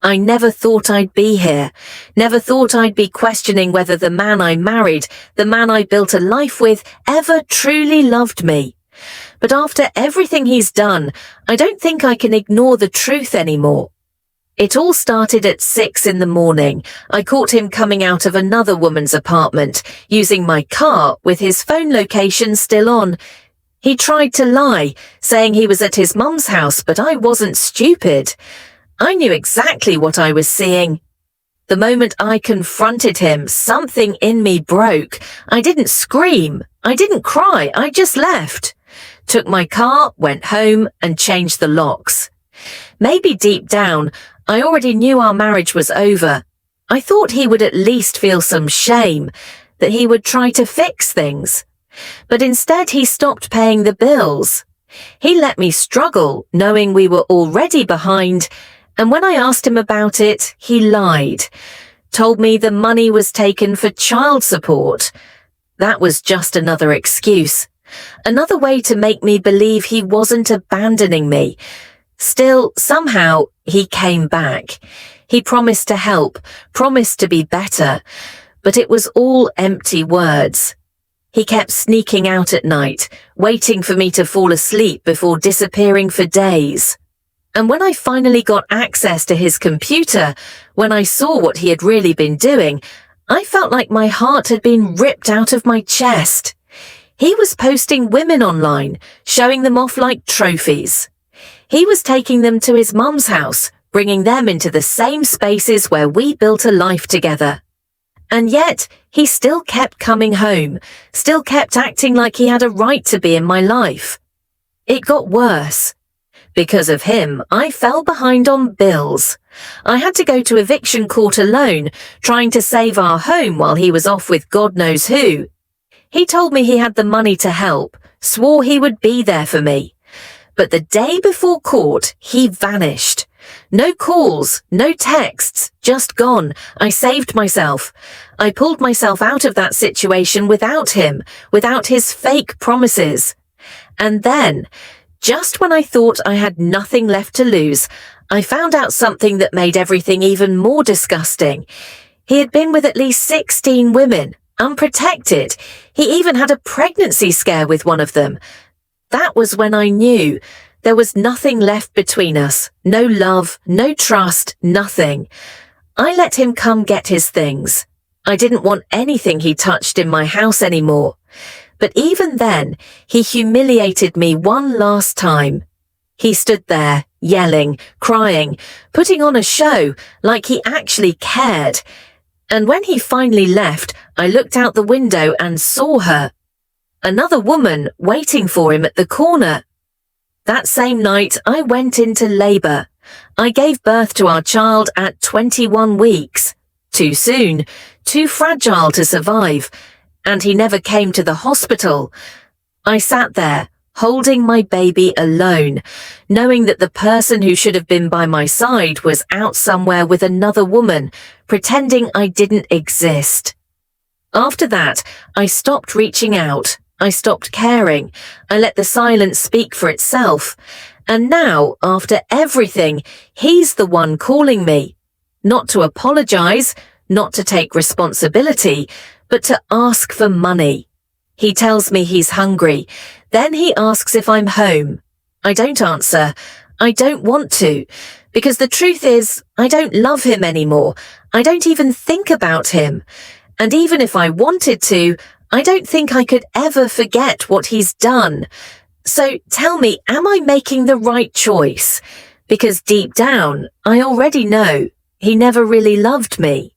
I never thought I'd be here. Never thought I'd be questioning whether the man I married, the man I built a life with, ever truly loved me. But after everything he's done, I don't think I can ignore the truth anymore. It all started at 6 in the morning. I caught him coming out of another woman's apartment, using my car with his phone location still on. He tried to lie, saying he was at his mum's house, but I wasn't stupid. I knew exactly what I was seeing. The moment I confronted him, something in me broke. I didn't scream. I didn't cry. I just left. Took my car, went home, and changed the locks. Maybe deep down, I already knew our marriage was over. I thought he would at least feel some shame, that he would try to fix things. But instead he stopped paying the bills. He let me struggle, knowing we were already behind, and when I asked him about it, he lied. Told me the money was taken for child support. That was just another excuse. Another way to make me believe he wasn't abandoning me. Still, somehow, he came back. He promised to help, promised to be better, but it was all empty words. He kept sneaking out at night, waiting for me to fall asleep before disappearing for days. And when I finally got access to his computer, when I saw what he had really been doing, I felt like my heart had been ripped out of my chest. He was posting women online, showing them off like trophies. He was taking them to his mum's house, bringing them into the same spaces where we built a life together. And yet, he still kept coming home, still kept acting like he had a right to be in my life. It got worse. Because of him, I fell behind on bills. I had to go to eviction court alone, trying to save our home while he was off with God knows who. He told me he had the money to help, swore he would be there for me. But the day before court, he vanished. No calls, no texts, just gone. I saved myself. I pulled myself out of that situation without him, without his fake promises. And then, just when I thought I had nothing left to lose, I found out something that made everything even more disgusting. He had been with at least 16 women, unprotected. He even had a pregnancy scare with one of them. That was when I knew there was nothing left between us. No love, no trust, nothing. I let him come get his things. I didn't want anything he touched in my house anymore. But even then, he humiliated me one last time. He stood there, yelling, crying, putting on a show like he actually cared. And when he finally left, I looked out the window and saw her. Another woman waiting for him at the corner. That same night, I went into labor. I gave birth to our child at 21 weeks. Too soon, too fragile to survive, and he never came to the hospital. I sat there, holding my baby alone, knowing that the person who should have been by my side was out somewhere with another woman, pretending I didn't exist. After that, I stopped reaching out. I stopped caring. I let the silence speak for itself. And now, after everything, he's the one calling me. Not to apologize, not to take responsibility, but to ask for money. He tells me he's hungry. Then he asks if I'm home. I don't answer. I don't want to. Because the truth is, I don't love him anymore. I don't even think about him. And even if I wanted to, I don't think I could ever forget what he's done. So tell me, am I making the right choice? Because deep down, I already know he never really loved me.